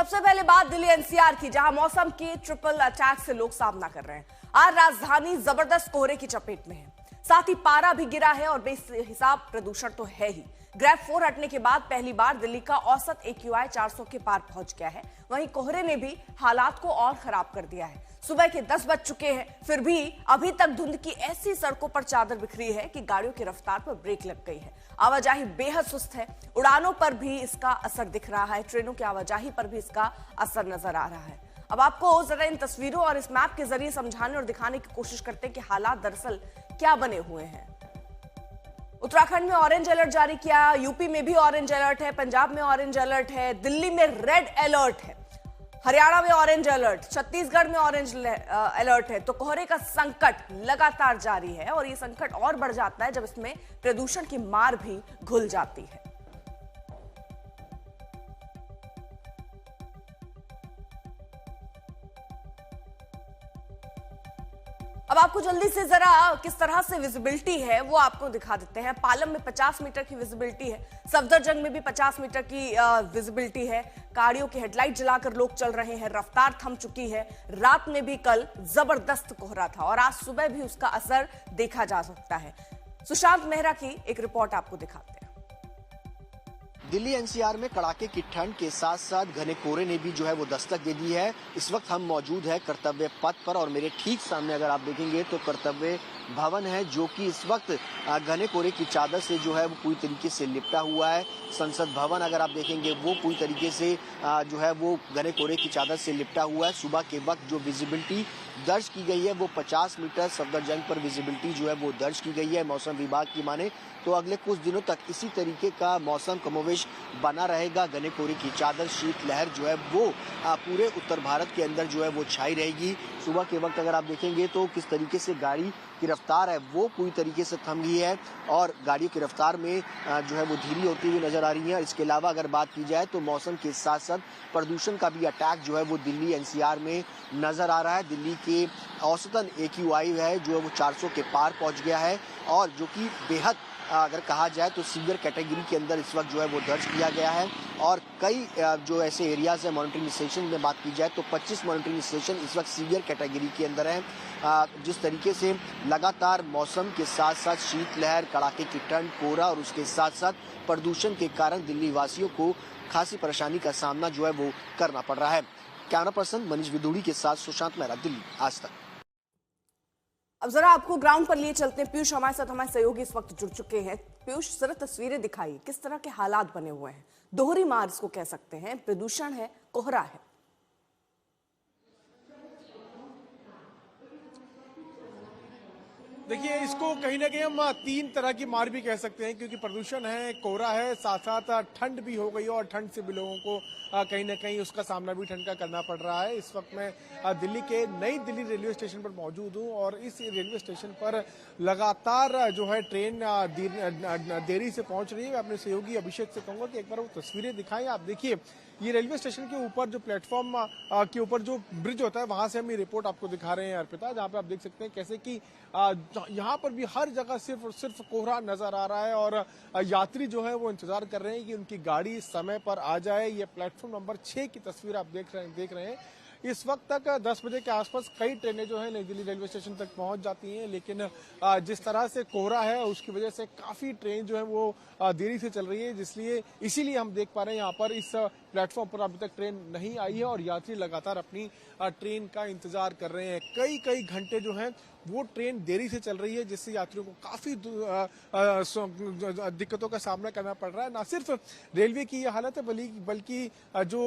सबसे पहले बात दिल्ली एनसीआर की, जहां मौसम के ट्रिपल अटैक से लोग सामना कर रहे हैं। आज राजधानी जबरदस्त कोहरे की चपेट में है, साथ ही पारा भी गिरा है और बेहिसाब प्रदूषण तो है ही। ग्रेड 4 हटने के बाद पहली बार दिल्ली का औसत AQI 400 के पार पहुंच गया है। वहीं कोहरे ने भी हालात को और खराब कर दिया है। सुबह के 10 बज चुके हैं, फिर भी अभी तक धुंध की ऐसी सड़कों पर चादर बिखरी है कि गाड़ियों की रफ्तार पर ब्रेक लग गई है। आवाजाही बेहद सुस्त है, उड़ानों पर भी इसका असर दिख रहा है, ट्रेनों की आवाजाही पर भी इसका असर नजर आ रहा है। अब आपको जरा इन तस्वीरों और इस मैप के जरिए समझाने और दिखाने की कोशिश करते हैं कि हालात दरअसल क्या बने हुए हैं। उत्तराखंड में ऑरेंज अलर्ट जारी किया, यूपी में भी ऑरेंज अलर्ट है, पंजाब में ऑरेंज अलर्ट है, दिल्ली में रेड अलर्ट है, हरियाणा में ऑरेंज अलर्ट, छत्तीसगढ़ में ऑरेंज अलर्ट है। तो कोहरे का संकट लगातार जारी है और ये संकट और बढ़ जाता है जब इसमें प्रदूषण की मार भी घुल जाती है। अब आपको जल्दी से जरा किस तरह से विजिबिलिटी है वो आपको दिखा देते हैं। पालम में 50 मीटर की विजिबिलिटी है, सफदरजंग में भी 50 मीटर की विजिबिलिटी है। गाड़ियों की हेडलाइट जलाकर लोग चल रहे हैं, रफ्तार थम चुकी है। रात में भी कल जबरदस्त कोहरा था और आज सुबह भी उसका असर देखा जा सकता है। सुशांत मेहरा की एक रिपोर्ट आपको दिखाते हैं। दिल्ली एनसीआर में कड़ाके की ठंड के साथ साथ घने कोहरे ने भी जो है वो दस्तक दे दी है। इस वक्त हम मौजूद है कर्तव्य पथ पर और मेरे ठीक सामने अगर आप देखेंगे तो कर्तव्य भवन है, जो कि इस वक्त घने कोहरे की चादर से जो है वो पूरी तरीके से लिपटा हुआ है। संसद भवन अगर आप देखेंगे वो पूरी तरीके से जो है वो घने कोहरे की चादर से लिपटा हुआ है। सुबह के वक्त जो विजिबिलिटी दर्ज की गई है वो 50 मीटर सफदरजंग पर विजिबिलिटी जो है वो दर्ज की गई है। मौसम विभाग की माने तो अगले कुछ दिनों तक इसी तरीके का मौसम कमोवेश बना रहेगा। घने कोहरे की चादर, शीतलहर जो है वो पूरे उत्तर भारत के अंदर जो है वो छाई रहेगी। सुबह के वक्त अगर आप देखेंगे तो किस तरीके से गाड़ी की रफ्तार है वो पूरी तरीके से थम गई है और गाड़ियों की रफ्तार में जो है वो धीमी होती हुई नजर आ रही है। इसके अलावा अगर बात की जाए तो मौसम के साथ साथ प्रदूषण का भी अटैक जो है वो दिल्ली एनसीआर में नजर आ रहा है। दिल्ली के औसतन AQI है जो है वो 400 के पार पहुंच गया है और जो कि बेहद अगर कहा जाए तो सीवियर कैटेगरी के अंदर इस वक्त जो है वो दर्ज किया गया है। और कई जो ऐसे एरियाज है मॉनिटरिंग स्टेशन में बात की जाए तो 25 मॉनिटरिंग स्टेशन इस वक्त सीवियर कैटेगरी के अंदर है। जिस तरीके से लगातार मौसम के साथ साथ शीतलहर, कड़ाके की ठंड, कोहरा और उसके साथ साथ प्रदूषण के कारण दिल्ली वासियों को खासी परेशानी का सामना जो है वो करना पड़ रहा है। कैमरा पर्सन मनीष विदुड़ी के साथ सुशांत मेहरा, दिल्ली आज तक। अब जरा आपको ग्राउंड पर लिए चलते हैं। पीयूष हमारे साथ, हमारे सहयोगी इस वक्त जुड़ चुके हैं। पीयूष, जरा तस्वीरें दिखाइए, किस तरह के हालात बने हुए हैं। दोहरी मार इसको कह सकते हैं, प्रदूषण है, कोहरा है। देखिए, इसको कहीं ना कहीं हम तीन तरह की मार भी कह सकते हैं, क्योंकि प्रदूषण है, कोहरा है, साथ साथ ठंड भी हो गई और ठंड से भी लोगों को कहीं ना कहीं उसका सामना भी ठंड का करना पड़ रहा है। इस वक्त मैं दिल्ली के नई दिल्ली रेलवे स्टेशन पर मौजूद हूं और इस रेलवे स्टेशन पर लगातार जो है ट्रेन देरी से पहुंच रही है। मैं अपने सहयोगी अभिषेक से कहूंगा कि एक बार वो तस्वीरें दिखाएं। आप देखिए, ये रेलवे स्टेशन के ऊपर जो प्लेटफॉर्म के ऊपर जो ब्रिज होता है वहां से हम ये रिपोर्ट आपको दिखा रहे हैं अर्पिता, जहां पे आप देख सकते हैं कैसे कि यहाँ पर भी हर जगह सिर्फ कोहरा नजर आ रहा है और यात्री जो है वो इंतजार कर रहे हैं कि उनकी गाड़ी समय पर आ जाए। ये प्लेटफॉर्म नंबर 6 की तस्वीर आप देख रहे हैं। इस वक्त तक 10 बजे के आसपास कई ट्रेनें जो है नई दिल्ली रेलवे स्टेशन तक पहुंच जाती हैं, लेकिन जिस तरह से कोहरा है उसकी वजह से काफी ट्रेन जो है वो देरी से चल रही है, इसीलिए हम देख पा रहे हैं यहाँ पर इस प्लेटफॉर्म पर अभी तक ट्रेन नहीं आई है और यात्री लगातार अपनी ट्रेन का इंतजार कर रहे हैं। कई घंटे जो है वो ट्रेन देरी से चल रही है, जिससे यात्रियों को काफी दिक्कतों का सामना करना पड़ रहा है। न सिर्फ रेलवे की ये हालत है बल्कि जो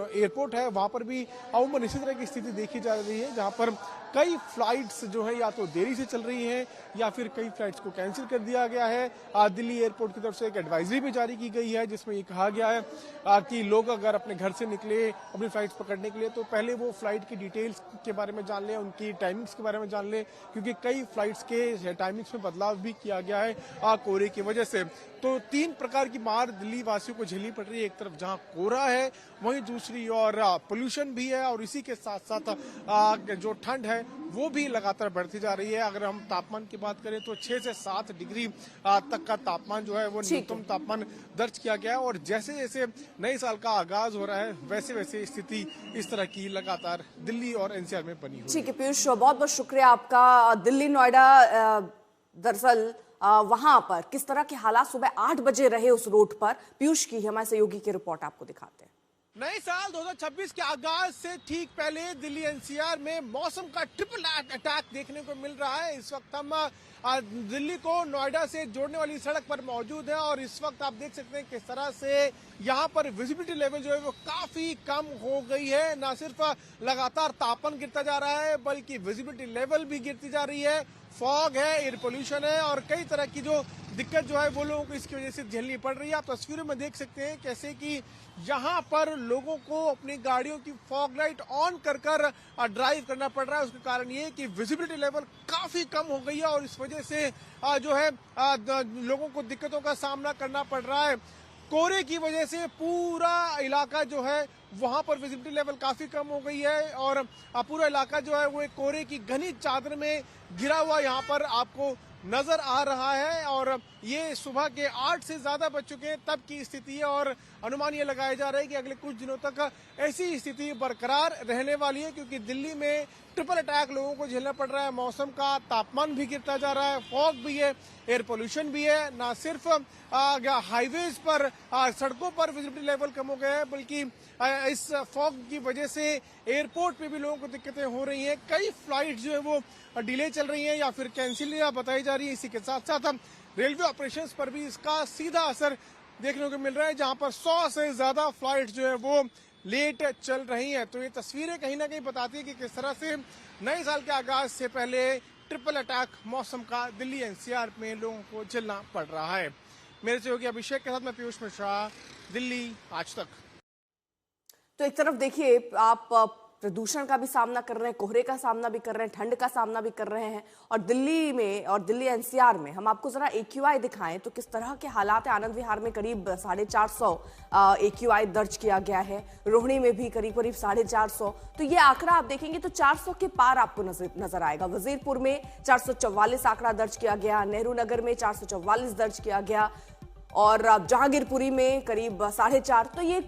एयरपोर्ट है वहां पर भी अमूमन इसी तरह की स्थिति देखी जा रही है, जहां पर कई फ्लाइट्स जो है या तो देरी से चल रही हैं या फिर कई फ्लाइट्स को कैंसिल कर दिया गया है। दिल्ली एयरपोर्ट की तरफ से एक एडवाइजरी भी जारी की गई है जिसमें ये कहा गया है कि लोग अगर अपने घर से निकले अपनी फ्लाइट्स पकड़ने के लिए तो पहले वो फ्लाइट की डिटेल्स के बारे में जान लें, उनकी टाइमिंग्स के बारे में जान लें, क्योंकि कई फ्लाइट्स के टाइमिंग्स में बदलाव भी किया गया है कोहरे की वजह से। तो 3 प्रकार की मार दिल्ली वासियों को झेलनी पड़ रही है। एक तरफ जहां कोहरा है, वहीं दूसरी ओर पोल्यूशन भी है, और इसी के साथ साथ जो ठंड है वो भी लगातार बढ़ती जा रही है। अगर हम तापमान की बात करें तो 6 से 7 डिग्री तक का तापमान जो है वो न्यूनतम तापमान दर्ज किया गया है। और जैसे जैसे नए साल का आगाज हो रहा है, वैसे वैसे स्थिति इस तरह की लगातार दिल्ली और एनसीआर में बनी हुई है। ठीक है पीयूष, बहुत बहुत शुक्रिया आपका। दिल्ली नोएडा दरअसल वहां पर किस तरह के हालात सुबह 8 बजे रहे उस रोड पर, पीयूष की हमारे सहयोगी की रिपोर्ट आपको दिखाते हैं। नए साल 2026 के आगाज से ठीक पहले दिल्ली एनसीआर में मौसम का ट्रिपल अटैक देखने को मिल रहा है। इस वक्त हम दिल्ली को नोएडा से जोड़ने वाली सड़क पर मौजूद है, और इस वक्त आप देख सकते हैं किस तरह से यहाँ पर विजिबिलिटी लेवल जो है वो काफी कम हो गई है। न सिर्फ लगातार तापमान गिरता जा रहा है, बल्कि विजिबिलिटी लेवल भी गिरती जा रही है। फॉग है, एयर पोल्यूशन है, और कई तरह की जो दिक्कत जो है वो लोगों को इसकी वजह से झेलनी पड़ रही है। आप तस्वीरों में देख सकते हैं कैसे कि यहाँ पर लोगों को अपनी गाड़ियों की फॉग लाइट ऑन कर ड्राइव करना पड़ रहा है। उसके कारण ये कि विजिबिलिटी लेवल काफी कम हो गई है, और इस वजह से जो है लोगों को दिक्कतों का सामना करना पड़ रहा है। कोहरे की वजह से पूरा इलाका जो है वहां पर विजिबिलिटी लेवल काफी कम हो गई है, और पूरा इलाका जो है वो एक कोहरे की घनी चादर में घिरा हुआ यहाँ पर आपको नजर आ रहा है। और ये सुबह के 8 से ज्यादा बज चुके हैं तब की स्थिति है, और अनुमान ये लगाया जा रहा है कि अगले कुछ दिनों तक ऐसी स्थिति बरकरार रहने वाली है, क्योंकि दिल्ली में ट्रिपल अटैक लोगों को झेलना पड़ रहा है। मौसम का तापमान भी गिरता जा रहा है, फॉग भी है, एयर पोल्यूशन भी है। ना सिर्फ हाईवेज पर सड़कों पर विजिबिलिटी लेवल कम हो गया है, बल्कि इस फॉग की वजह से एयरपोर्ट पे भी लोगों को दिक्कतें हो रही हैं। कई फ्लाइट जो है वो डिले चल रही हैं या फिर कैंसिल बताई जा रही है। इसी के साथ साथ रेलवे ऑपरेशंस पर भी इसका सीधा असर देखने को मिल रहा है, जहां पर 100 से ज्यादा फ्लाइट जो है वो लेट चल रही हैं। तो ये तस्वीरें कहीं ना कहीं बताती है कि किस तरह से नए साल के आगाज से पहले ट्रिपल अटैक मौसम का दिल्ली एनसीआर में लोगों को झेलना पड़ रहा है। मेरे सहयोगी अभिषेक के साथ मैं पीयूष मिश्रा, दिल्ली आज तक। तो एक तरफ देखिए आप प्रदूषण का भी सामना कर रहे हैं, कोहरे का सामना भी कर रहे हैं, ठंड का सामना भी कर रहे हैं, और दिल्ली में और दिल्ली एनसीआर में हम आपको जरा AQI दिखाएं तो किस तरह के हालात है। आनंद विहार में करीब 450 AQI दर्ज किया गया है, रोहिणी में भी करीब 450। तो ये आंकड़ा आप देखेंगे तो 400 के पार आपको नजर आएगा। वजीरपुर में 444 आंकड़ा दर्ज किया गया, नेहरू नगर में 444 दर्ज किया गया, और जहांगीरपुरी में करीब 4.5। तो ये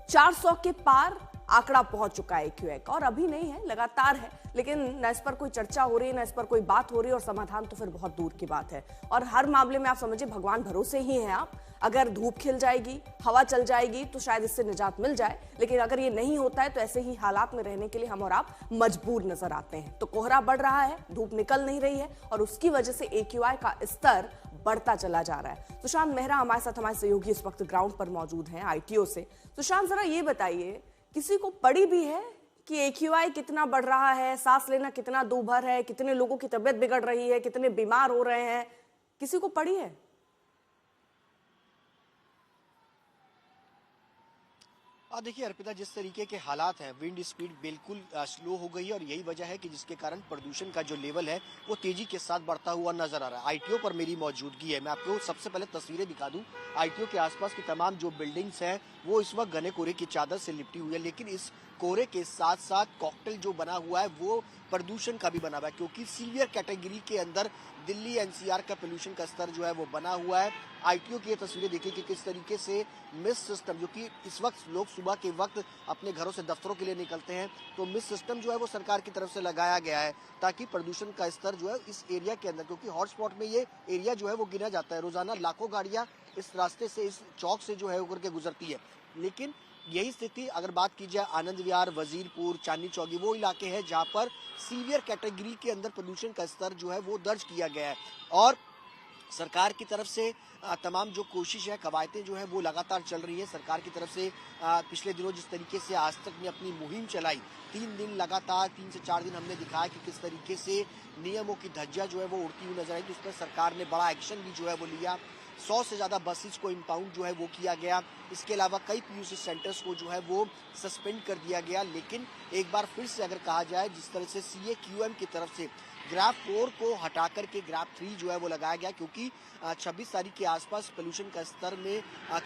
400 के पार आंकड़ा पहुंच चुका है AQI का, और अभी नहीं है, लगातार है, लेकिन न इस पर कोई चर्चा हो रही है, न इस पर कोई बात हो रही है, और समाधान तो फिर बहुत दूर की बात है। और हर मामले में आप समझिए भगवान भरोसे ही हैं आप। अगर धूप खिल जाएगी, हवा चल जाएगी तो शायद इससे निजात मिल जाए, लेकिन अगर ये नहीं होता है तो ऐसे ही हालात में रहने के लिए हम और आप मजबूर नजर आते हैं। तो कोहरा बढ़ रहा है, धूप निकल नहीं रही है, और उसकी वजह से AQI का स्तर बढ़ता चला जा रहा है। सुशांत मेहरा हमारे साथ, हमारे सहयोगी इस वक्त ग्राउंड पर मौजूद हैं ITO से। सुशांत जरा ये बताइए, किसी को पड़ी भी है कि AQI कितना बढ़ रहा है, सांस लेना कितना दूभर है, कितने लोगों की तबीयत बिगड़ रही है, कितने बीमार हो रहे हैं, किसी को पड़ी है? देखिए अर्पिता, जिस तरीके के हालात हैं, विंड स्पीड बिल्कुल स्लो हो गई है, और यही वजह है कि जिसके कारण प्रदूषण का जो लेवल है वो तेजी के साथ बढ़ता हुआ नजर आ रहा है। ITO पर मेरी मौजूदगी है, मैं आपको सबसे पहले तस्वीरें दिखा दूं। ITO के आसपास की तमाम जो बिल्डिंग्स हैं वो इस वक्त घने कोहरे की चादर से लिपटी हुई है, लेकिन इस कोहरे के साथ साथ कॉकटेल जो बना हुआ है वो प्रदूषण का भी बना हुआ है, क्योंकि सीवियर कैटेगरी के अंदर दिल्ली एनसीआर का पोल्यूशन का स्तर जो है वो बना हुआ है। ITO की ये तस्वीरें देखिए कि किस तरीके से मिस्ट सिस्टम, जो कि इस वक्त लोग सुबह के वक्त अपने घरों से दफ्तरों के लिए निकलते हैं, तो मिस्ट सिस्टम जो है वो सरकार की तरफ से लगाया गया है ताकि प्रदूषण का स्तर जो है इस एरिया के अंदर, क्योंकि हॉटस्पॉट में ये एरिया जो है वो गिना जाता है, रोजाना लाखों गाड़ियां इस रास्ते से, इस चौक से जो है होकर के गुजरती है। लेकिन यही स्थिति अगर बात की जाए आनंद विहार, वजीरपुर, चांदनी चौकी, वो इलाके हैं जहां पर सीवियर कैटेगरी के अंदर प्रदूषण का स्तर जो है वो दर्ज किया गया है। और सरकार की तरफ से तमाम जो कोशिश है, कवायतें जो है वो लगातार चल रही है। सरकार की तरफ से पिछले दिनों जिस तरीके से आज तक ने अपनी मुहिम चलाई, 3 दिन लगातार, 3 से 4 दिन हमने दिखाया कि किस तरीके से नियमों की धज्जियां जो है वो उड़ती हुई नजर आई, तो उस पर सरकार ने बड़ा एक्शन भी जो है वो लिया। 100 से ज्यादा बसेस को इम्पाउंड जो है वो किया गया। इसके अलावा कई PUC सेंटर्स को जो है वो सस्पेंड कर दिया गया। लेकिन एक बार फिर से अगर कहा जाए, जिस तरह से CAQM की तरफ से ग्राफ 4 को हटा करके ग्राफ 3 जो है वो लगाया गया, क्योंकि 26 तारीख के आसपास पोल्यूशन का स्तर में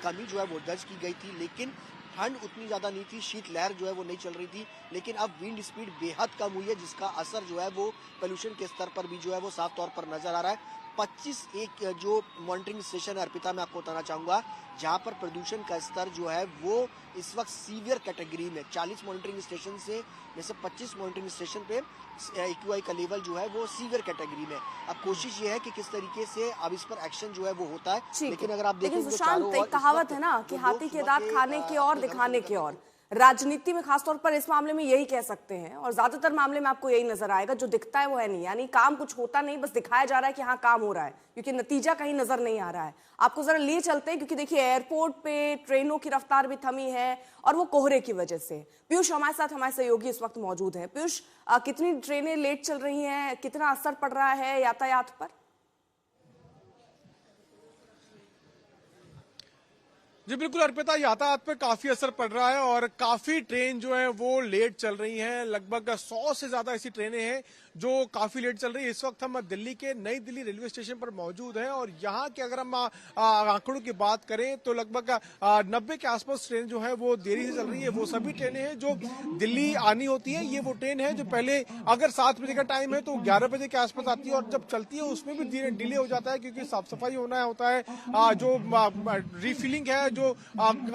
कमी जो है वो दर्ज की गई थी, लेकिन ठंड उतनी ज्यादा नहीं थी, शीतलहर जो है वो नहीं चल रही थी। लेकिन अब विंड स्पीड बेहद कम हुई है, जिसका असर जो है वो पोल्यूशन के स्तर पर भी जो है वो साफ तौर पर नजर आ रहा है। 25 एक जो मॉनिटरिंग स्टेशन है अर्पिता, मैं आपको बताना चाहूंगा, जहां पर प्रदूषण का स्तर जो है वो इस वक्त सीवियर कैटेगरी में 40 मॉनिटरिंग स्टेशन से में से 25 मॉनिटरिंग स्टेशन पे एक्यूआई का लेवल जो है वो सीवियर कैटेगरी में। अब कोशिश ये है कि किस तरीके से अब इस पर एक्शन जो है वो होता है। लेकिन अगर आप देखें तो सुशांत, एक कहावत है ना कि हाथी के दांत खाने के और दिखाने के और, राजनीति में खासतौर पर इस मामले में यही कह सकते हैं, और ज्यादातर मामले में आपको यही नजर आएगा, जो दिखता है वो है नहीं, यानी काम कुछ होता नहीं, बस दिखाया जा रहा है कि हाँ काम हो रहा है, क्योंकि नतीजा कहीं नजर नहीं आ रहा है। आपको जरा लिए चलते हैं, क्योंकि देखिए एयरपोर्ट पे ट्रेनों की रफ्तार भी थमी है और वो कोहरे की वजह से। पीयूष हमारे साथ, हमारे सहयोगी इस वक्त मौजूद है। पीयूष, कितनी ट्रेनें लेट चल रही हैं, कितना असर पड़ रहा है यातायात पर? जी बिल्कुल अर्पिता, यातायात पे काफी असर पड़ रहा है और काफी ट्रेन जो है वो लेट चल रही हैं। लगभग 100 से ज्यादा ऐसी ट्रेनें हैं जो काफी लेट चल रही है। इस वक्त हम दिल्ली के नई दिल्ली रेलवे स्टेशन पर मौजूद हैं और यहाँ के अगर हम आंकड़ों की बात करें तो लगभग 90 के आसपास ट्रेन जो है वो देरी से चल रही है। वो सभी ट्रेनें हैं जो दिल्ली आनी होती है। ये वो ट्रेन है जो पहले अगर 7 बजे का टाइम है तो 11 बजे के आसपास आती है, और जब चलती है उसमें भी डिले हो जाता है, क्योंकि साफ सफाई होना होता है, जो रिफिलिंग है, जो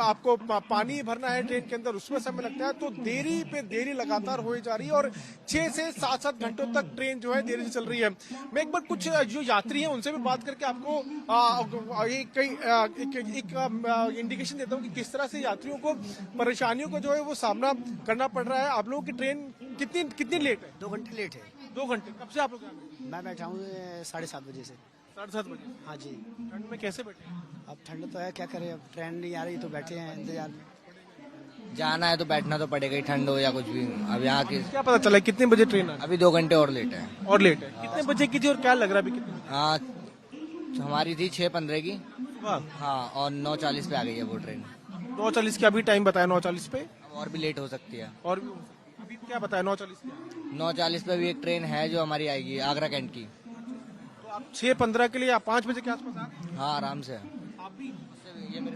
आपको पानी भरना है ट्रेन के अंदर, उसमें समय लगता है। तो देरी पे देरी लगातार हो जा रही है और 6 से 7 घंटों तक ट्रेन जो है देरी से चल रही है। मैं एक बार कुछ जो यात्री हैं उनसे भी बात करके आपको एक इंडिकेशन देता हूँ कि किस तरह से यात्रियों को परेशानियों को जो है वो सामना करना पड़ रहा है। आप लोगों की ट्रेन कितनी लेट है? 2 घंटे लेट है। 2 घंटे? कब से आप लोग? मैं बैठा हूँ 7:30 बजे से। 7:30 बजे? हाँ जी। ठंड में कैसे बैठे? अब ठंड तो है, क्या करें, अब ट्रेन नहीं आ रही तो बैठे हैं इंतजार में। जाना है तो बैठना तो पड़ेगा ही, ठंड हो या कुछ भी। अब यहाँ की क्या पता चला कितने बजे ट्रेन आ? अभी 2 घंटे और लेट है। और लेट है? कितने बजे की थी और क्या लग रहा है अभी कितने? हाँ, हमारी थी 6:15 की। वाह। हाँ, और 9:40 पे आ गई है वो ट्रेन। 9:40 की अभी टाइम बताया, 9:40 पे और भी लेट हो सकती है। और भी अभी क्या बताया? 9:40 पे 9:40 पे भी एक ट्रेन है जो हमारी आएगी आगरा कैंट की। तो आप 6:15 के लिए आप 5 बजे के आसपास आ गए? हाँ, आराम से। आप भी?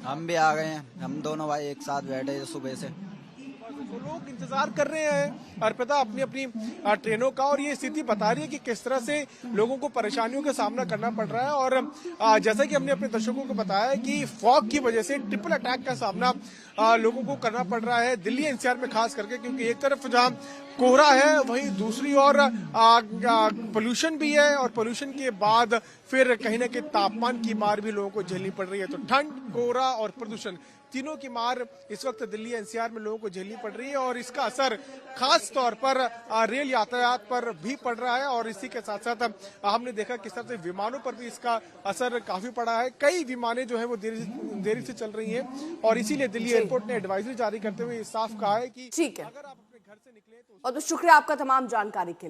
हम भी आ गए हैं, हम दोनों भाई एक साथ बैठे सुबह से। तो लोग इंतजार कर रहे हैं अर्पिता अपनी अपनी ट्रेनों का, और ये स्थिति बता रही है कि किस तरह से लोगों को परेशानियों का सामना करना पड़ रहा है। और जैसा कि हमने अपने दर्शकों को बताया कि फॉग की वजह से ट्रिपल अटैक का सामना लोगों को करना पड़ रहा है दिल्ली एनसीआर में खास करके, क्योंकि एक तरफ जहां कोहरा है वहीं दूसरी ओर पोल्यूशन भी है, और पोल्यूशन के बाद फिर कहीं ना कहीं तापमान की मार भी लोगों को झेलनी पड़ रही है। तो ठंड, कोहरा और प्रदूषण तीनों की मार इस वक्त दिल्ली एनसीआर में लोगों को झेलनी पड़ रही है, और इसका असर खास तौर पर रेल यातायात पर भी पड़ रहा है। और इसी के साथ साथ हमने देखा किस तरह से विमानों पर भी इसका असर काफी पड़ा है। कई विमानें जो है वो देरी से चल रही हैं, और इसीलिए दिल्ली एयरपोर्ट ने एडवाइजरी जारी करते हुए साफ कहा है कि ठीक है, अगर आप अपने घर से निकले तो और शुक्रिया आपका तमाम जानकारी के लिए।